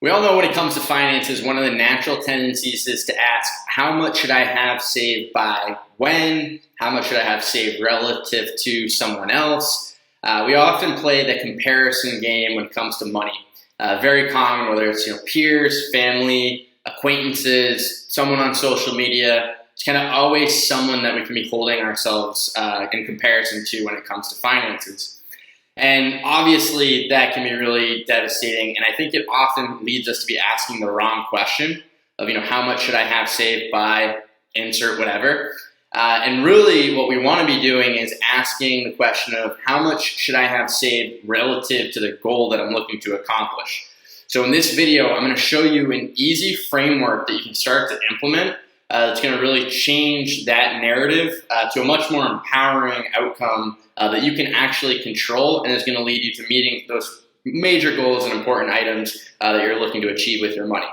We all know when it comes to finances, one of the natural tendencies is to ask, how much should I have saved by when? How much should I have saved relative to someone else? We often play the comparison game when it comes to money. Very common, whether it's peers, family, acquaintances, someone on social media. It's kind of always someone that we can be holding ourselves in comparison to when it comes to finances. And obviously that can be really devastating, and I think it often leads us to be asking the wrong question of, how much should I have saved by insert whatever. And really what we want to be doing is asking the question of how much should I have saved relative to the goal that I'm looking to accomplish. So in this video, I'm going to show you an easy framework that you can start to implement. It's going to really change that narrative to a much more empowering outcome that you can actually control, and is going to lead you to meeting those major goals and important items that you're looking to achieve with your money.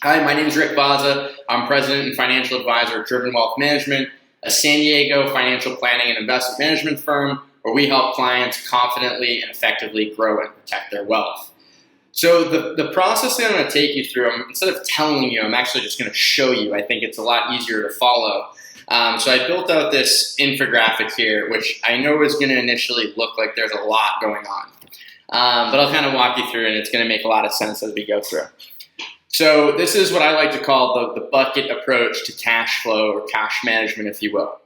Hi, my name is Rick Vazza. I'm president and financial advisor at Driven Wealth Management, a San Diego financial planning and investment management firm where we help clients confidently and effectively grow and protect their wealth. So the process that I'm going to take you through, instead of telling you, I'm actually just going to show you. I think it's a lot easier to follow. So I built out this infographic here, which I know is going to initially look like there's a lot going on. But I'll kind of walk you through, and it's going to make a lot of sense as we go through. So this is what I like to call the bucket approach to cash flow, or cash management, if you will.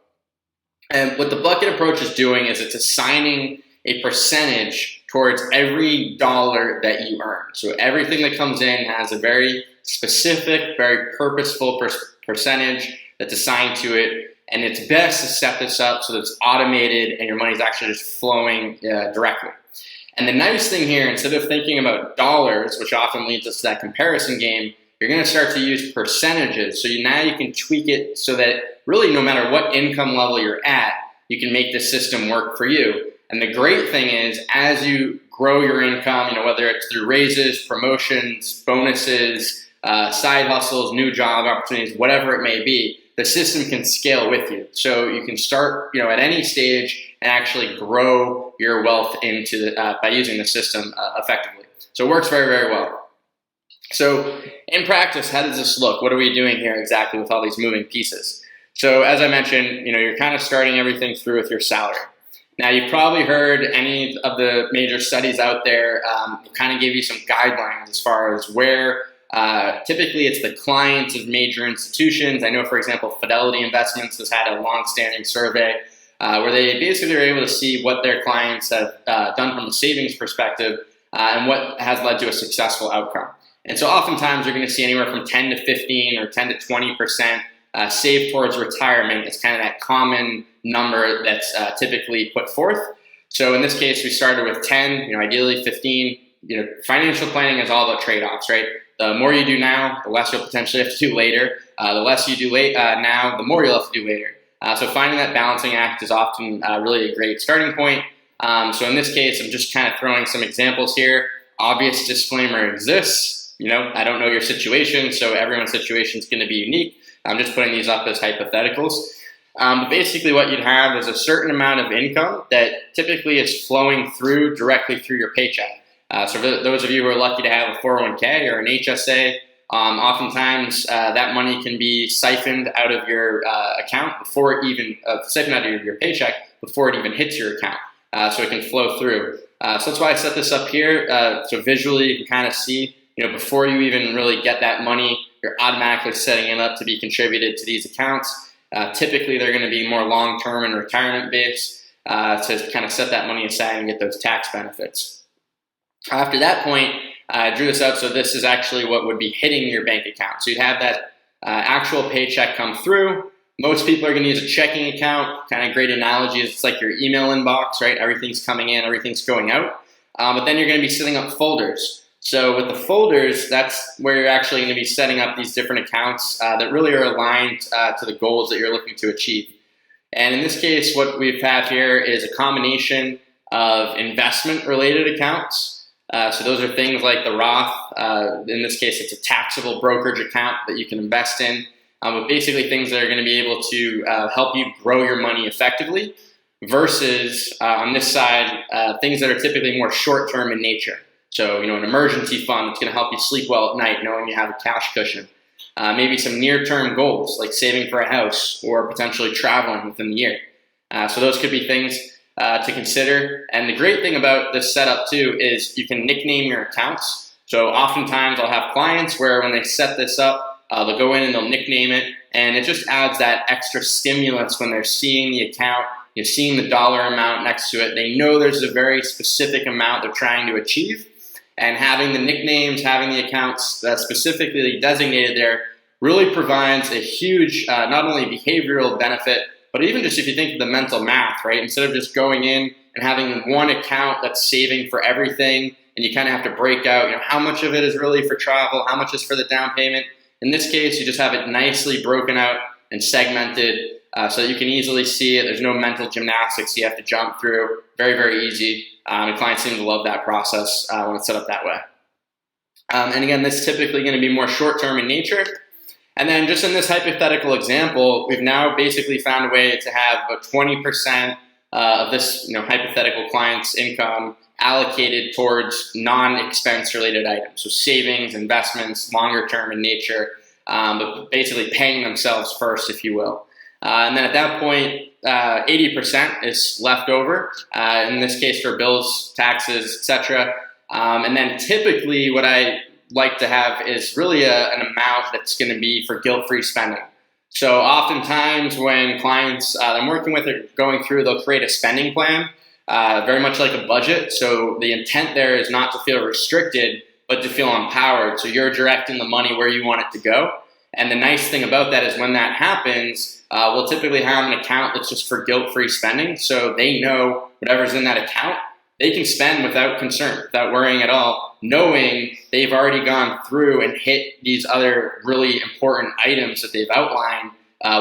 And what the bucket approach is doing is it's assigning a percentage towards every dollar that you earn. So everything that comes in has a very specific, very purposeful percentage that's assigned to it. And it's best to set this up so that it's automated and your money's actually just flowing directly. And the nice thing here, instead of thinking about dollars, which often leads us to that comparison game, you're going to start to use percentages. So now you can tweak it so that really no matter what income level you're at, you can make the system work for you. And the great thing is, as you grow your income, whether it's through raises, promotions, bonuses, side hustles, new job opportunities, whatever it may be, the system can scale with you. So you can start, at any stage and actually grow your wealth by using the system effectively. So it works very, very well. So in practice, how does this look? What are we doing here exactly with all these moving pieces? So as I mentioned, you're kind of starting everything through with your salary. Now, you've probably heard any of the major studies out there kind of give you some guidelines as far as where typically it's the clients of major institutions. I know, for example, Fidelity Investments has had a long-standing survey where they basically are able to see what their clients have done from a savings perspective and what has led to a successful outcome. And so oftentimes you're going to see anywhere from 10 to 15 or 10 to 20% saved towards retirement. It's kind of that common number that's typically put forth. So in this case, we started with 10, ideally 15. Financial planning is all about trade-offs, right? The more you do now, the less you'll potentially have to do later. The less you do now, the more you'll have to do later. So finding that balancing act is often really a great starting point. So in this case, I'm just kind of throwing some examples here. Obvious disclaimer exists. I don't know your situation, so everyone's situation is going to be unique. I'm just putting these up as hypotheticals. But basically what you'd have is a certain amount of income that typically is flowing directly through your paycheck. So for those of you who are lucky to have a 401k or an HSA, oftentimes that money can be siphoned out of your account siphoned out of your paycheck before it even hits your account. So it can flow through. So that's why I set this up here. So visually you can kind of see, before you even really get that money, you're automatically setting it up to be contributed to these accounts. Typically, they're going to be more long-term and retirement-based to kind of set that money aside and get those tax benefits. After that point, I drew this out so this is actually what would be hitting your bank account. So you'd have that actual paycheck come through. Most people are going to use a checking account. Kind of great analogy is it's like your email inbox, right? Everything's coming in, everything's going out. But then you're going to be setting up folders. So with the folders, that's where you're actually going to be setting up these different accounts that really are aligned to the goals that you're looking to achieve. And in this case, what we have here is a combination of investment-related accounts. So those are things like the Roth. In this case, it's a taxable brokerage account that you can invest in. But basically things that are going to be able to help you grow your money effectively versus on this side, things that are typically more short-term in nature. So, an emergency fund that's going to help you sleep well at night, knowing you have a cash cushion. Maybe some near-term goals, like saving for a house or potentially traveling within the year. So those could be things to consider. And the great thing about this setup too is you can nickname your accounts. So oftentimes I'll have clients where when they set this up, they'll go in and they'll nickname it, and it just adds that extra stimulus when they're seeing the account, seeing the dollar amount next to it. They know there's a very specific amount they're trying to achieve. And having the nicknames, having the accounts specifically designated there really provides a huge, not only behavioral benefit, but even just if you think of the mental math, right? Instead of just going in and having one account that's saving for everything, and you kind of have to break out, how much of it is really for travel, how much is for the down payment. In this case, you just have it nicely broken out and segmented so that you can easily see it. There's no mental gymnastics you have to jump through. Very, very easy. And clients seem to love that process when it's set up that way. And again, this is typically going to be more short-term in nature. And then just in this hypothetical example, we've now basically found a way to have about 20% of this hypothetical client's income allocated towards non-expense related items. So savings, investments, longer term in nature, but basically paying themselves first, if you will. And then at that point, 80% is left over, in this case for bills, taxes, etc. And then typically what I like to have is really an amount that's going to be for guilt-free spending. So oftentimes when clients I'm working with are going through, they'll create a spending plan, very much like a budget. So the intent there is not to feel restricted, but to feel empowered. So you're directing the money where you want it to go. And the nice thing about that is when that happens, we'll typically have an account that's just for guilt-free spending. So they know whatever's in that account, they can spend without concern, without worrying at all, knowing they've already gone through and hit these other really important items that they've outlined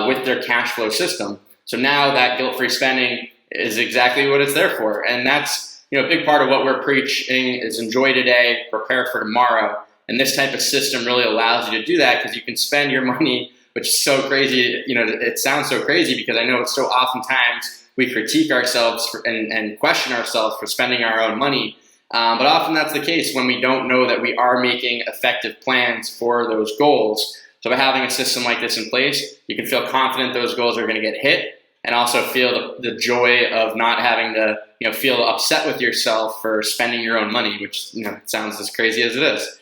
with their cash flow system. So now that guilt-free spending is exactly what it's there for. And that's a big part of what we're preaching is enjoy today, prepare for tomorrow. And this type of system really allows you to do that because you can spend your money, which is so crazy. It sounds so crazy because I know it's so oftentimes we critique ourselves and question ourselves for spending our own money. But often that's the case when we don't know that we are making effective plans for those goals. So by having a system like this in place, you can feel confident those goals are going to get hit and also feel the joy of not having to feel upset with yourself for spending your own money, which sounds as crazy as it is.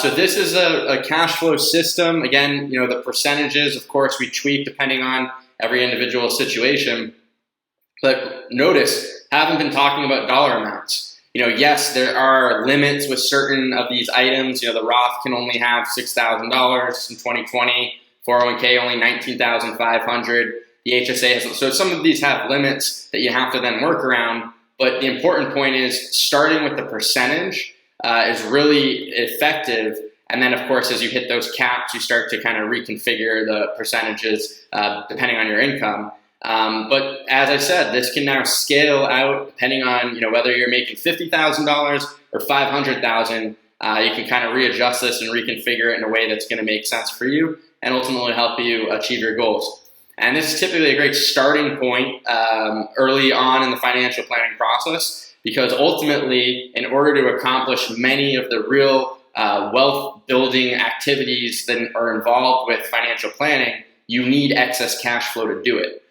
So this is a cash flow system. Again, the percentages, of course, we tweak depending on every individual situation. But notice, haven't been talking about dollar amounts. Yes, there are limits with certain of these items. The Roth can only have $6,000 in 2020, 401k only $19,500. The HSA has, so some of these have limits that you have to then work around. But the important point is starting with the percentage is really effective. And then, of course, as you hit those caps, you start to kind of reconfigure the percentages depending on your income. But as I said, this can now scale out depending on whether you're making $50,000 or $500,000. You can kind of readjust this and reconfigure it in a way that's going to make sense for you and ultimately help you achieve your goals. And this is typically a great starting point early on in the financial planning process because ultimately, in order to accomplish many of the real wealth building activities that are involved with financial planning, you need excess cash flow to do it.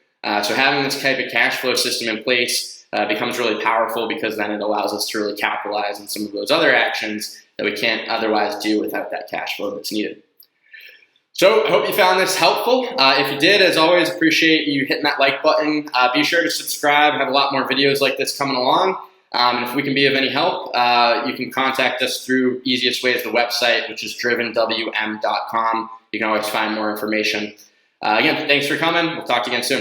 So having this type of cash flow system in place becomes really powerful because then it allows us to really capitalize on some of those other actions that we can't otherwise do without that cash flow that's needed. So I hope you found this helpful. If you did, as always, appreciate you hitting that like button. Be sure to subscribe. I have a lot more videos like this coming along. And if we can be of any help, you can contact us through easiest way is the website, which is drivenwm.com. You can always find more information. Again, thanks for coming. We'll talk to you again soon.